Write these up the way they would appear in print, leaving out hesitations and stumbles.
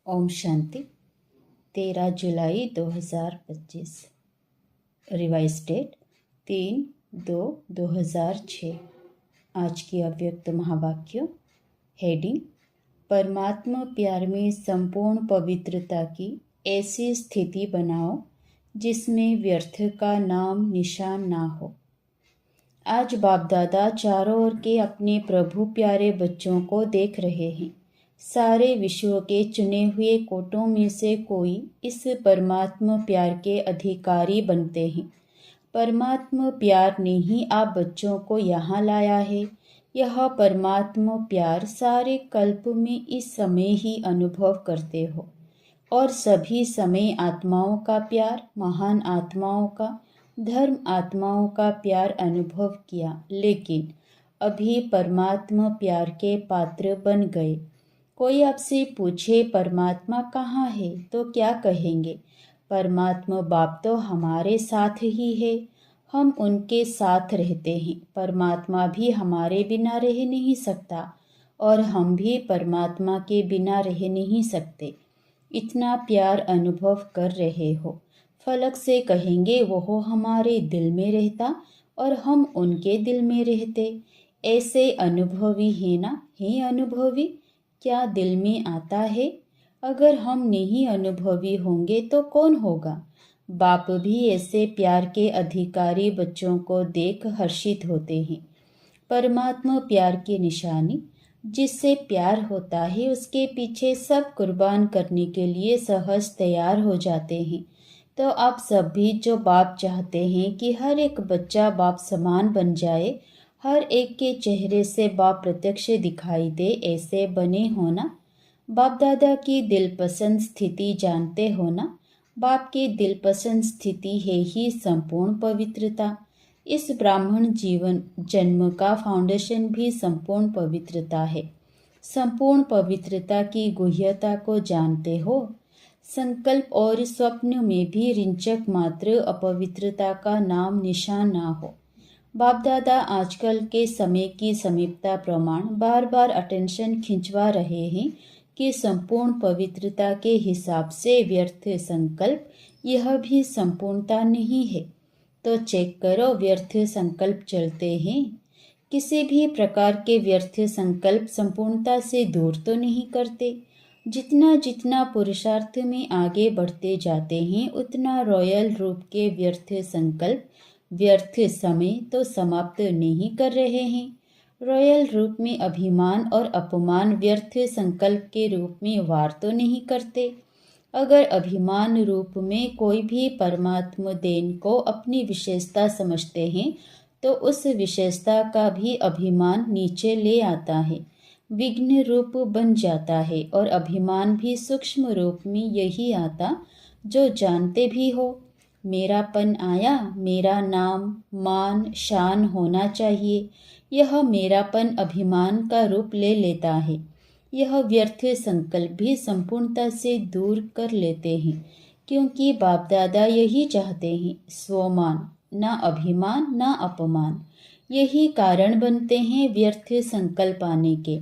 ओम शांति। 13 जुलाई 2025। Revise date 3/2/2006। आज की अव्यक्त महावाक्य। हेडिंग: परमात्मा प्यार में संपूर्ण पवित्रता की ऐसी स्थिति बनाओ जिसमें व्यर्थ का नाम निशान ना हो। आज बाप दादा चारों ओर के अपने प्रभु प्यारे बच्चों को देख रहे हैं। सारे विश्व के चुने हुए कोटों में से कोई इस परमात्मा प्यार के अधिकारी बनते हैं। परमात्मा प्यार ने ही आप बच्चों को यहाँ लाया है। यह परमात्मा प्यार सारे कल्प में इस समय ही अनुभव करते हो और सभी समय आत्माओं का प्यार, महान आत्माओं का, धर्म आत्माओं का प्यार अनुभव किया, लेकिन अभी परमात्मा प्यार के पात्र बन गए। कोई आपसे पूछे परमात्मा कहाँ है तो क्या कहेंगे? परमात्मा बाप तो हमारे साथ ही है, हम उनके साथ रहते हैं। परमात्मा भी हमारे बिना रह नहीं सकता और हम भी परमात्मा के बिना रह नहीं सकते। इतना प्यार अनुभव कर रहे हो। फलक से कहेंगे वो हमारे दिल में रहता और हम उनके दिल में रहते। ऐसे अनुभवी है ना? है अनुभवी? क्या दिल में आता है? अगर हम नहीं अनुभवी होंगे तो कौन होगा? बाप भी ऐसे प्यार के अधिकारी बच्चों को देख हर्षित होते हैं। परमात्मा प्यार की निशानी, जिससे प्यार होता है उसके पीछे सब कुर्बान करने के लिए सहज तैयार हो जाते हैं। तो आप सब भी जो बाप चाहते हैं कि हर एक बच्चा बाप समान बन जाए, हर एक के चेहरे से बाप प्रत्यक्ष दिखाई दे, ऐसे बने हो ना? बाप दादा की दिलपसंद स्थिति जानते हो ना? बाप की दिलपसंद स्थिति है ही संपूर्ण पवित्रता। इस ब्राह्मण जीवन जन्म का फाउंडेशन भी संपूर्ण पवित्रता है। संपूर्ण पवित्रता की गुह्यता को जानते हो? संकल्प और स्वप्न में भी रिंचक मात्र अपवित्रता का नाम निशान ना हो। बाप दादा आजकल के समय की समीपता प्रमाण बार बार अटेंशन खिंचवा रहे हैं कि संपूर्ण पवित्रता के हिसाब से व्यर्थ संकल्प यह भी संपूर्णता नहीं है। तो चेक करो, व्यर्थ संकल्प चलते हैं। किसी भी प्रकार के व्यर्थ संकल्प संपूर्णता से दूर तो नहीं करते। जितना जितना पुरुषार्थ में आगे बढ़ते जाते हैं उतना रॉयल रूप के व्यर्थ संकल्प व्यर्थ समय तो समाप्त नहीं कर रहे हैं। रॉयल रूप में अभिमान और अपमान व्यर्थ संकल्प के रूप में वार तो नहीं करते। अगर अभिमान रूप में कोई भी परमात्मा देन को अपनी विशेषता समझते हैं तो उस विशेषता का भी अभिमान नीचे ले आता है, विघ्न रूप बन जाता है। और अभिमान भी सूक्ष्म रूप में यही आता जो जानते भी हो। मेरापन आया, मेरा नाम मान शान होना चाहिए, यह मेरापन अभिमान का रूप ले लेता है। यह व्यर्थ संकल्प भी संपूर्णता से दूर कर लेते हैं, क्योंकि बाप दादा यही चाहते हैं, स्वमान, ना अभिमान ना अपमान। यही कारण बनते हैं व्यर्थ संकल्प आने के।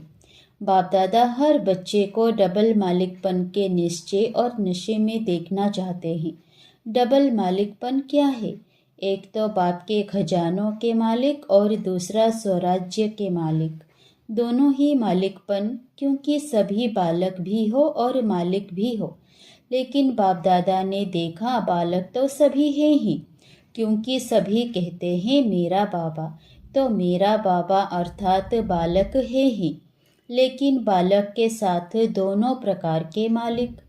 बाप दादा हर बच्चे को डबल मालिकपन के निश्चय और नशे में देखना चाहते हैं। डबल मालिकपन क्या है? एक तो बाप के खजानों के मालिक और दूसरा स्वराज्य के मालिक। दोनों ही मालिकपन, क्योंकि सभी बालक भी हो और मालिक भी हो। लेकिन बाप दादा ने देखा बालक तो सभी हैं ही, क्योंकि सभी कहते हैं मेरा बाबा। तो मेरा बाबा अर्थात बालक है ही, लेकिन बालक के साथ दोनों प्रकार के मालिक।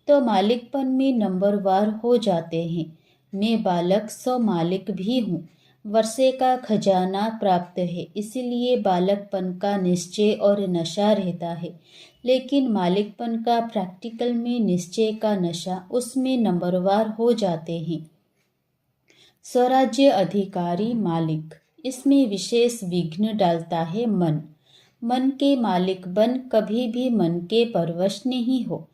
तो मालिकपन में नंबरवार हो जाते हैं। मैं बालक सो मालिक भी हूँ। वर्षे का खजाना प्राप्त है, इसलिए बालकपन का निश्चय और नशा रहता है। लेकिन मालिकपन का प्रैक्टिकल में निश्चय का नशा, उसमें नंबरवार हो जाते हैं। स्वराज्य अधिकारी मालिक, इसमें विशेष विघ्न डालता है मन। मन के मालिक बन कभी भी मन के परवश नहीं हो।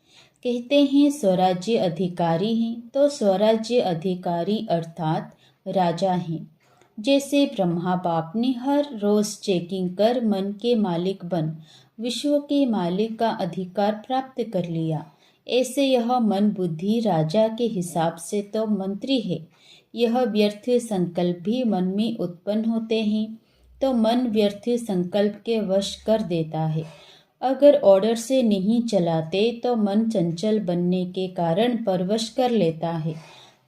कहते हैं स्वराज्य अधिकारी हैं, तो स्वराज्य अधिकारी अर्थात राजा हैं। जैसे ब्रह्मा बाप ने हर रोज चेकिंग कर मन के मालिक बन विश्व के मालिक का अधिकार प्राप्त कर लिया। ऐसे यह मन बुद्धि राजा के हिसाब से तो मंत्री है। यह व्यर्थ संकल्प भी मन में उत्पन्न होते हैं तो मन व्यर्थ संकल्प के वश कर देता है। अगर ऑर्डर से नहीं चलाते तो मन चंचल बनने के कारण परवश कर लेता है।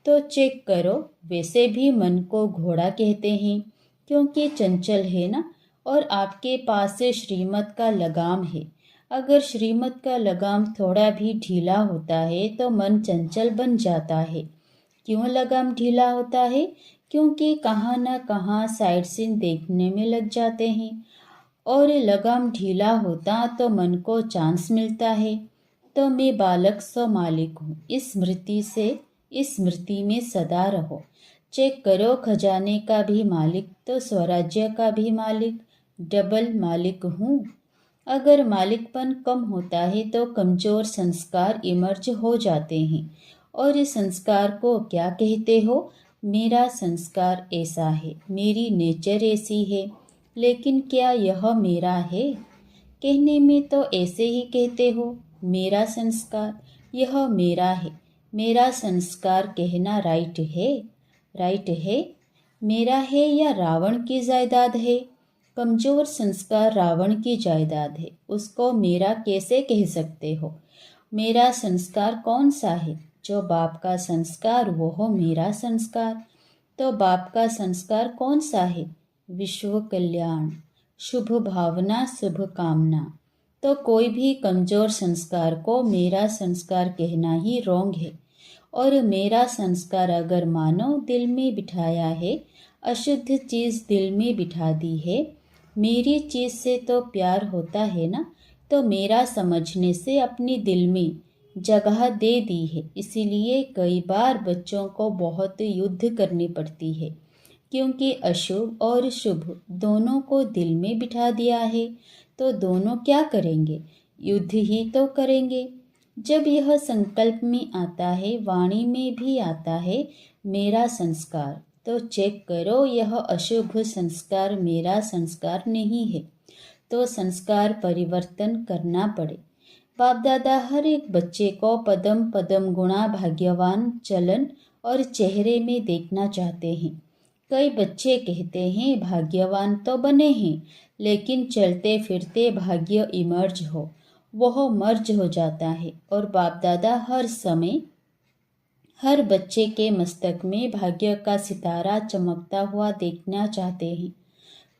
तो चेक करो, वैसे भी मन को घोड़ा कहते हैं क्योंकि चंचल है ना। और आपके पास से श्रीमत का लगाम है। अगर श्रीमत का लगाम थोड़ा भी ढीला होता है तो मन चंचल बन जाता है। क्यों लगाम ढीला होता है? क्योंकि कहाँ न कहाँ साइड सीन देखने में लग जाते हैं। और लगाम ढीला होता तो मन को चांस मिलता है। तो मैं बालक सो मालिक हूँ, इस स्मृति में सदा रहो। चेक करो, खजाने का भी मालिक तो स्वराज्य का भी मालिक, डबल मालिक हूँ। अगर मालिकपन कम होता है तो कमजोर संस्कार इमर्ज हो जाते हैं। और इस संस्कार को क्या कहते हो? मेरा संस्कार ऐसा है, मेरी नेचर ऐसी है। लेकिन क्या यह मेरा है? कहने में तो ऐसे ही कहते हो, मेरा संस्कार, यह मेरा है। मेरा संस्कार कहना राइट है? राइट है? मेरा है या रावण की जायदाद है? कमजोर संस्कार रावण की जायदाद है, उसको मेरा कैसे कह सकते हो? मेरा संस्कार कौन सा है? जो बाप का संस्कार वो हो मेरा संस्कार। तो बाप का संस्कार कौन सा है? विश्व कल्याण, शुभ भावना, शुभ कामना। तो कोई भी कमजोर संस्कार को मेरा संस्कार कहना ही रोंग है। और मेरा संस्कार अगर मानो दिल में बिठाया है, अशुद्ध चीज दिल में बिठा दी है। मेरी चीज से तो प्यार होता है ना, तो मेरा समझने से अपनी दिल में जगह दे दी है। इसीलिए कई बार बच्चों को बहुत युद्ध करनी पड़ती है, क्योंकि अशुभ और शुभ दोनों को दिल में बिठा दिया है। तो दोनों क्या करेंगे? युद्ध ही तो करेंगे। जब यह संकल्प में आता है, वाणी में भी आता है मेरा संस्कार, तो चेक करो, यह अशुभ संस्कार मेरा संस्कार नहीं है। तो संस्कार परिवर्तन करना पड़े। बाप दादा हर एक बच्चे को पदम पदम गुणा भाग्यवान चलन और चेहरे में देखना चाहते हैं। कई बच्चे कहते हैं भाग्यवान तो बने हैं, लेकिन चलते फिरते भाग्य इमर्ज हो, वह मर्ज हो जाता है। और बाप दादा हर समय हर बच्चे के मस्तक में भाग्य का सितारा चमकता हुआ देखना चाहते हैं।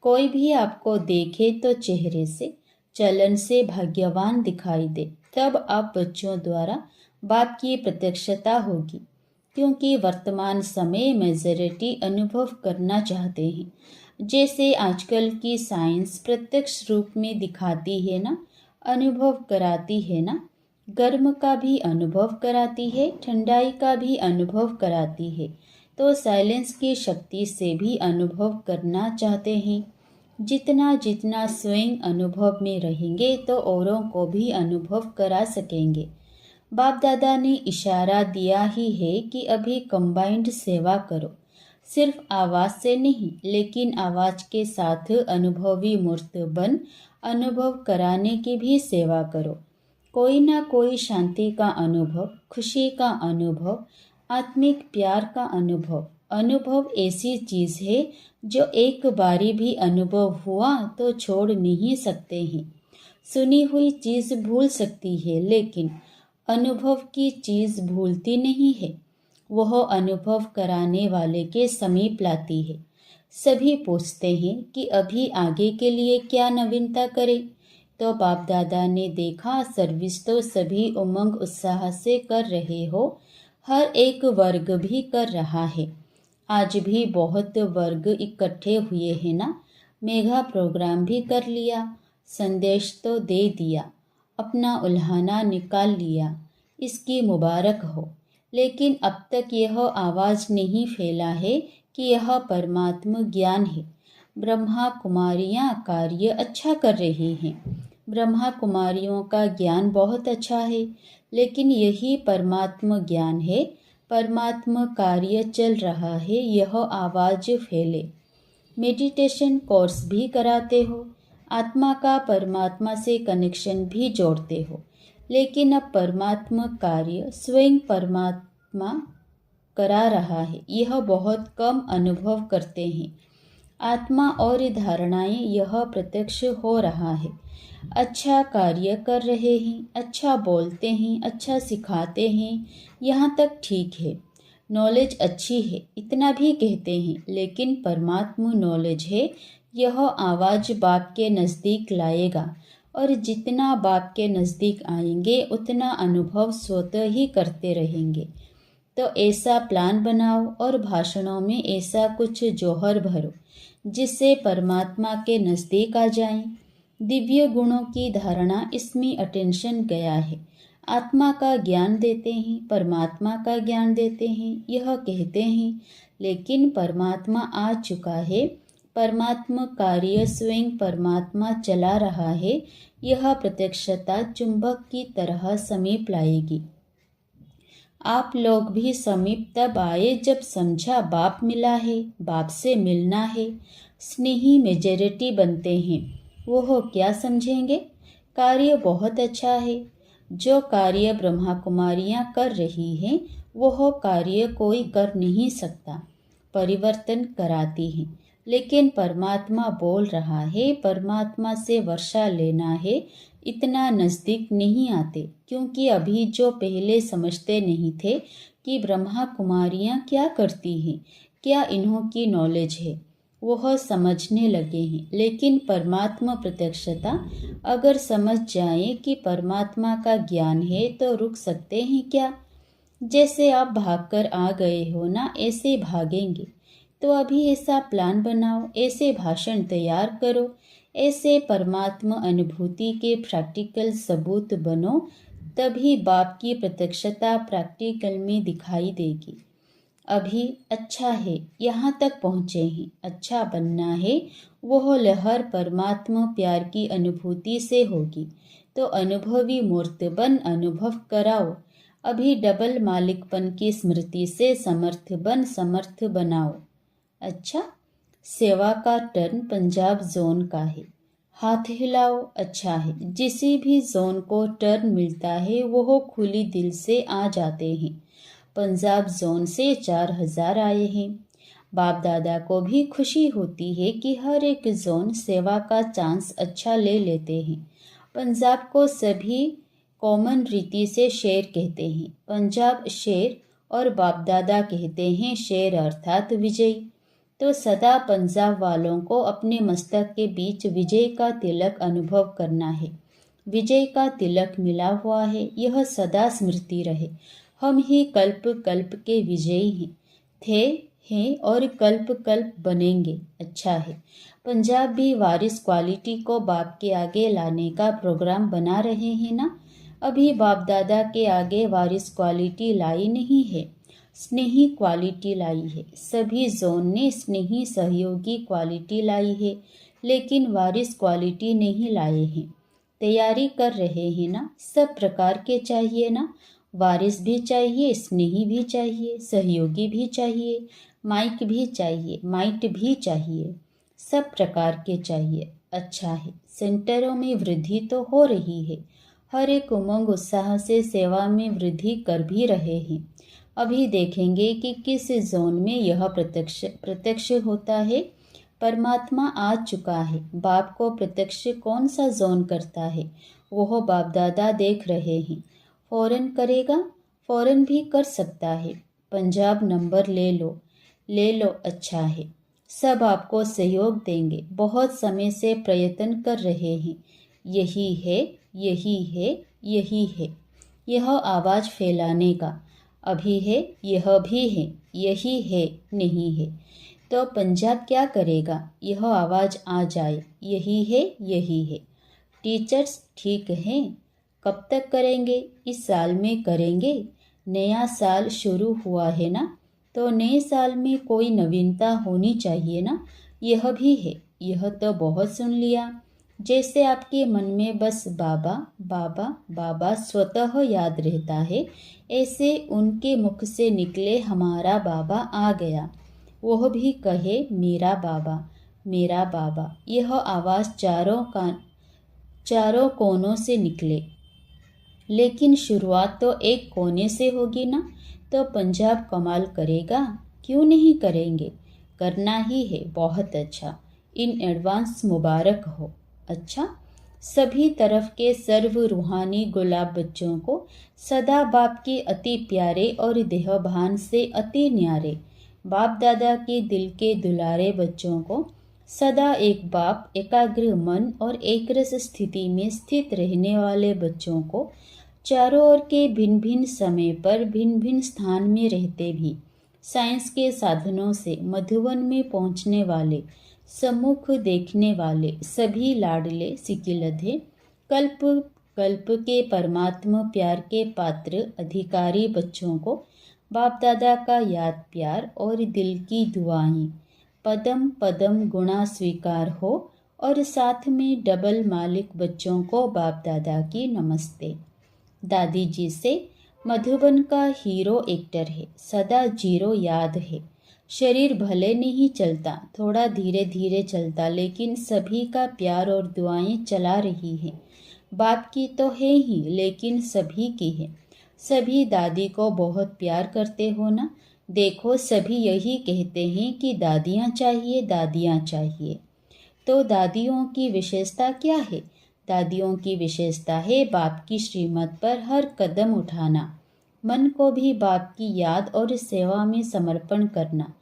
कोई भी आपको देखे तो चेहरे से, चलन से भाग्यवान दिखाई दे, तब आप बच्चों द्वारा बाप की प्रत्यक्षता होगी। क्योंकि वर्तमान समय मेजॉरिटी अनुभव करना चाहते हैं। जैसे आजकल की साइंस प्रत्यक्ष रूप में दिखाती है ना, अनुभव कराती है ना, गर्म का भी अनुभव कराती है, ठंडाई का भी अनुभव कराती है। तो साइलेंस की शक्ति से भी अनुभव करना चाहते हैं। जितना जितना स्वयं अनुभव में रहेंगे तो औरों को भी अनुभव करा सकेंगे। बाप दादा ने इशारा दिया ही है कि अभी कंबाइंड सेवा करो, सिर्फ आवाज से नहीं, लेकिन आवाज के साथ अनुभवी मूर्त बन अनुभव कराने की भी सेवा करो। कोई ना कोई शांति का अनुभव, खुशी का अनुभव, आत्मिक प्यार का अनुभव। अनुभव ऐसी चीज है जो एक बारी भी अनुभव हुआ तो छोड़ नहीं सकते हैं। सुनी हुई चीज भूल सकती है, लेकिन अनुभव की चीज भूलती नहीं है। वह अनुभव कराने वाले के समीप लाती है। सभी पूछते हैं कि अभी आगे के लिए क्या नवीनता करें। तो बाप दादा ने देखा, सर्विस तो सभी उमंग उत्साह से कर रहे हो, हर एक वर्ग भी कर रहा है। आज भी बहुत वर्ग इकट्ठे हुए हैं ना। मेगा प्रोग्राम भी कर लिया, संदेश तो दे दिया, अपना उल्हाना निकाल लिया, इसकी मुबारक हो। लेकिन अब तक यह आवाज नहीं फैला है कि यह परमात्म ज्ञान है। ब्रह्मा कुमारियां कार्य अच्छा कर रही हैं। ब्रह्मा कुमारियों का ज्ञान बहुत अच्छा है, लेकिन यही परमात्म ज्ञान है। परमात्म कार्य चल रहा है, यह आवाज फैले। मेडिटेशन कोर्स भी कराते हो, आत्मा का परमात्मा से कनेक्शन भी जोड़ते हो, लेकिन अब परमात्मा कार्य स्वयं परमात्मा करा रहा है, यह बहुत कम अनुभव करते हैं। आत्मा और धारणाएं यह प्रत्यक्ष हो रहा है। अच्छा कार्य कर रहे हैं, अच्छा बोलते हैं, अच्छा सिखाते हैं, यहाँ तक ठीक है। नॉलेज अच्छी है, इतना भी कहते हैं, लेकिन परमात्मा नॉलेज है, यह आवाज़ बाप के नज़दीक लाएगा, और जितना बाप के नज़दीक आएंगे उतना अनुभव स्वतः ही करते रहेंगे। तो ऐसा प्लान बनाओ और भाषणों में ऐसा कुछ जौहर भरो जिससे परमात्मा के नज़दीक आ जाएं। दिव्य गुणों की धारणा, इसमें अटेंशन गया है। आत्मा का ज्ञान देते हैं, परमात्मा का ज्ञान देते हैं, यह कहते हैं, लेकिन परमात्मा आ चुका है, परमात्मा कार्य स्वयं परमात्मा चला रहा है, यह प्रत्यक्षता चुंबक की तरह समीप लाएगी। आप लोग भी समीप तब आए जब समझा बाप मिला है, बाप से मिलना है। स्नेही मेजॉरिटी बनते हैं, वो क्या समझेंगे? कार्य बहुत अच्छा है। जो कार्य ब्रह्मा कुमारियाँ कर रही हैं, वह कार्य कोई कर नहीं सकता। परिवर्तन कराती हैं, लेकिन परमात्मा बोल रहा है, परमात्मा से वर्षा लेना है। इतना नज़दीक नहीं आते, क्योंकि अभी जो पहले समझते नहीं थे कि ब्रह्मा कुमारियाँ क्या करती हैं, क्या इन्हों की नॉलेज है, वह समझने लगे हैं। लेकिन परमात्मा प्रत्यक्षता अगर समझ जाए कि परमात्मा का ज्ञान है तो रुक सकते हैं क्या? जैसे आप भागकर आ गए हो ना, ऐसे भागेंगे। तो अभी ऐसा प्लान बनाओ, ऐसे भाषण तैयार करो, ऐसे परमात्मा अनुभूति के प्रैक्टिकल सबूत बनो, तभी बाप की प्रत्यक्षता प्रैक्टिकल में दिखाई देगी। अभी अच्छा है, यहाँ तक पहुँचे हैं, अच्छा बनना है, वह लहर परमात्मा प्यार की अनुभूति से होगी। तो अनुभवी मूर्त बन अनुभव कराओ। अभी डबल मालिकपन की स्मृति से समर्थ बन समर्थ बनाओ। अच्छा, सेवा का टर्न पंजाब जोन का है, हाथ हिलाओ। अच्छा है, जिसी भी जोन को टर्न मिलता है वह खुली दिल से आ जाते हैं। पंजाब जोन से 4000 आए हैं। बाप दादा को भी खुशी होती है कि हर एक जोन सेवा का चांस अच्छा ले लेते हैं। पंजाब को सभी कॉमन रीति से शेर कहते हैं। पंजाब शेर और बाप दादा कहते हैं शेर अर्थात विजय। तो सदा पंजाब वालों को अपने मस्तक के बीच विजय का तिलक अनुभव करना है। विजय का तिलक मिला हुआ है, यह सदा स्मृति रहे। हम ही कल्प कल्प के विजयी हैं, थे, हैं और कल्प कल्प बनेंगे। अच्छा है, पंजाब भी वारिस क्वालिटी को बाप के आगे लाने का प्रोग्राम बना रहे हैं ना। अभी बाप दादा के आगे वारिस क्वालिटी लाई नहीं है, स्नेही क्वालिटी लाई है। सभी जोन ने स्नेही सहयोगी क्वालिटी लाई है, लेकिन वारिस क्वालिटी नहीं लाए हैं। तैयारी कर रहे हैं ना, सब प्रकार के चाहिए ना, वारिस भी चाहिए, स्नेही भी चाहिए, सहयोगी भी चाहिए, माइक भी चाहिए, माइट भी चाहिए, सब प्रकार के चाहिए। अच्छा है, सेंटरों में वृद्धि तो हो रही है, हर एक उमंग उत्साह से सेवा में वृद्धि कर भी रहे हैं। अभी देखेंगे कि किस जोन में यह प्रत्यक्ष होता है। परमात्मा आ चुका है, बाप को प्रत्यक्ष कौन सा जोन करता है, वह बाप दादा देख रहे हैं। फौरन करेगा, फौरन भी कर सकता है। पंजाब नंबर ले लो। अच्छा है, सब आपको सहयोग देंगे, बहुत समय से प्रयत्न कर रहे हैं। यही है, यही है, यही है, यह आवाज़ फैलाने का। अभी है, यह भी है, यही है, नहीं है। तो पंजाब क्या करेगा? यह आवाज़ आ जाए, यही है, यही है। टीचर्स ठीक हैं, कब तक करेंगे? इस साल में करेंगे। नया साल शुरू हुआ है ना, तो नए साल में कोई नवीनता होनी चाहिए ना। यह भी है, यह तो बहुत सुन लिया। जैसे आपके मन में बस बाबा बाबा बाबा स्वतः याद रहता है, ऐसे उनके मुख से निकले हमारा बाबा आ गया। वह भी कहे मेरा बाबा, मेरा बाबा। यह आवाज़ चारों कोनों से निकले। लेकिन शुरुआत तो एक कोने से होगी ना। तो पंजाब कमाल करेगा, क्यों नहीं करेंगे, करना ही है। बहुत अच्छा, इन एडवांस मुबारक हो। अच्छा, सभी तरफ के सर्व रूहानी गुलाब बच्चों को सदा बाप के अति प्यारे और देहभान से अति न्यारे बाप दादा के दिल के दुलारे बच्चों को सदा एक बाप एकाग्र मन और एकरस स्थिति में स्थित रहने वाले बच्चों को चारों ओर के भिन्न भिन्न समय पर भिन्न भिन्न स्थान में रहते भी साइंस के साधनों से मधुवन में पहुंचने वाले सम्मुख देखने वाले सभी लाडले सिकिलधे कल्प कल्प के परमात्मा प्यार के पात्र अधिकारी बच्चों को बाप दादा का याद प्यार और दिल की दुआएं पदम पदम गुणा स्वीकार हो। और साथ में डबल मालिक बच्चों को बाप दादा की नमस्ते। दादी जी से मधुबन का हीरो एक्टर है, सदा जीरो याद है। शरीर भले नहीं चलता, थोड़ा धीरे धीरे चलता, लेकिन सभी का प्यार और दुआएं चला रही है। बाप की तो है ही, लेकिन सभी की है। सभी दादी को बहुत प्यार करते हो ना। देखो, सभी यही कहते हैं कि दादियाँ चाहिए, दादियाँ चाहिए। तो दादियों की विशेषता क्या है? दादियों की विशेषता है बाप की श्रीमत पर हर कदम उठाना, मन को भी बाप की याद और सेवा में समर्पण करना।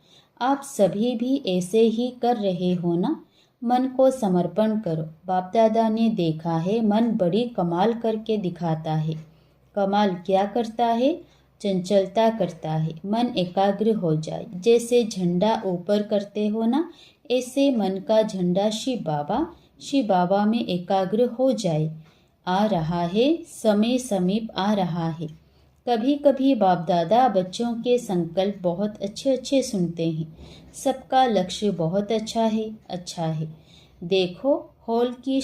आप सभी भी ऐसे ही कर रहे हो ना। मन को समर्पण करो। बाप दादा ने देखा है, मन बड़ी कमाल करके दिखाता है। कमाल क्या करता है? चंचलता करता है। मन एकाग्र हो जाए। जैसे झंडा ऊपर करते हो ना, ऐसे मन का झंडा शिव बाबा में एकाग्र हो जाए। आ रहा है, समय समीप आ रहा है। कभी कभी बाप दादा बच्चों के संकल्प बहुत अच्छे अच्छे सुनते हैं। सबका लक्ष्य बहुत अच्छा है। देखो, हॉल की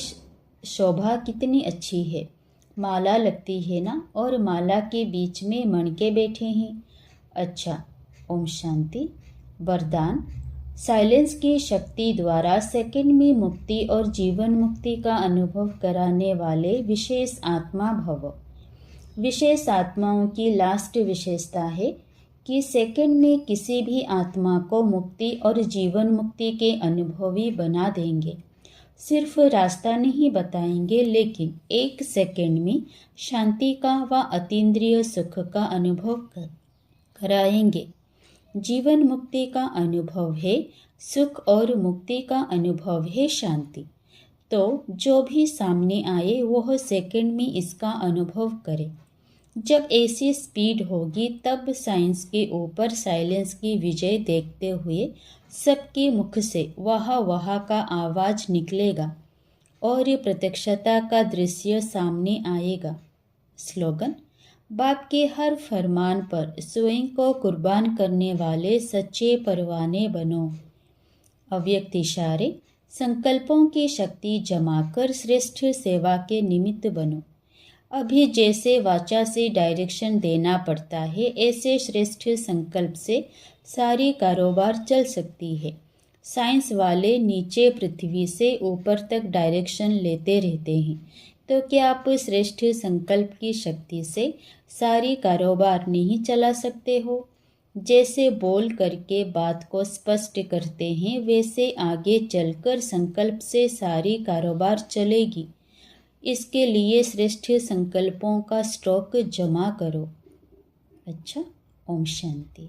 शोभा कितनी अच्छी है। माला लगती है ना, और माला के बीच में मणके बैठे हैं। अच्छा, ओम शांति। वरदान, साइलेंस की शक्ति द्वारा सेकंड में मुक्ति और जीवन मुक्ति का अनुभव कराने वाले विशेष आत्मा भव। विशेष आत्माओं की लास्ट विशेषता है कि सेकंड में किसी भी आत्मा को मुक्ति और जीवन मुक्ति के अनुभवी बना देंगे। सिर्फ रास्ता नहीं बताएंगे, लेकिन एक सेकंड में शांति का व अतीन्द्रिय सुख का अनुभव कराएंगे। जीवन मुक्ति का अनुभव है सुख और मुक्ति का अनुभव है शांति। तो जो भी सामने आए वह सेकंड में इसका अनुभव करे। जब ऐसी स्पीड होगी तब साइंस के ऊपर साइलेंस की विजय देखते हुए सबके मुख से वाह वाह का आवाज निकलेगा और प्रत्यक्षता का दृश्य सामने आएगा। स्लोगन, बाप के हर फरमान पर स्वयं को कुर्बान करने वाले सच्चे परवाने बनो। अव्यक्त इशारे, संकल्पों की शक्ति जमाकर श्रेष्ठ सेवा के निमित्त बनो। अभी जैसे वाचा से डायरेक्शन देना पड़ता है, ऐसे श्रेष्ठ संकल्प से सारी कारोबार चल सकती है। साइंस वाले नीचे पृथ्वी से ऊपर तक डायरेक्शन लेते रहते हैं, तो क्या आप श्रेष्ठ संकल्प की शक्ति से सारी कारोबार नहीं चला सकते हो? जैसे बोल करके बात को स्पष्ट करते हैं, वैसे आगे चलकर संकल्प से सारी कारोबार चलेगी। इसके लिए श्रेष्ठ संकल्पों का स्टॉक जमा करो। अच्छा, ओम शांति।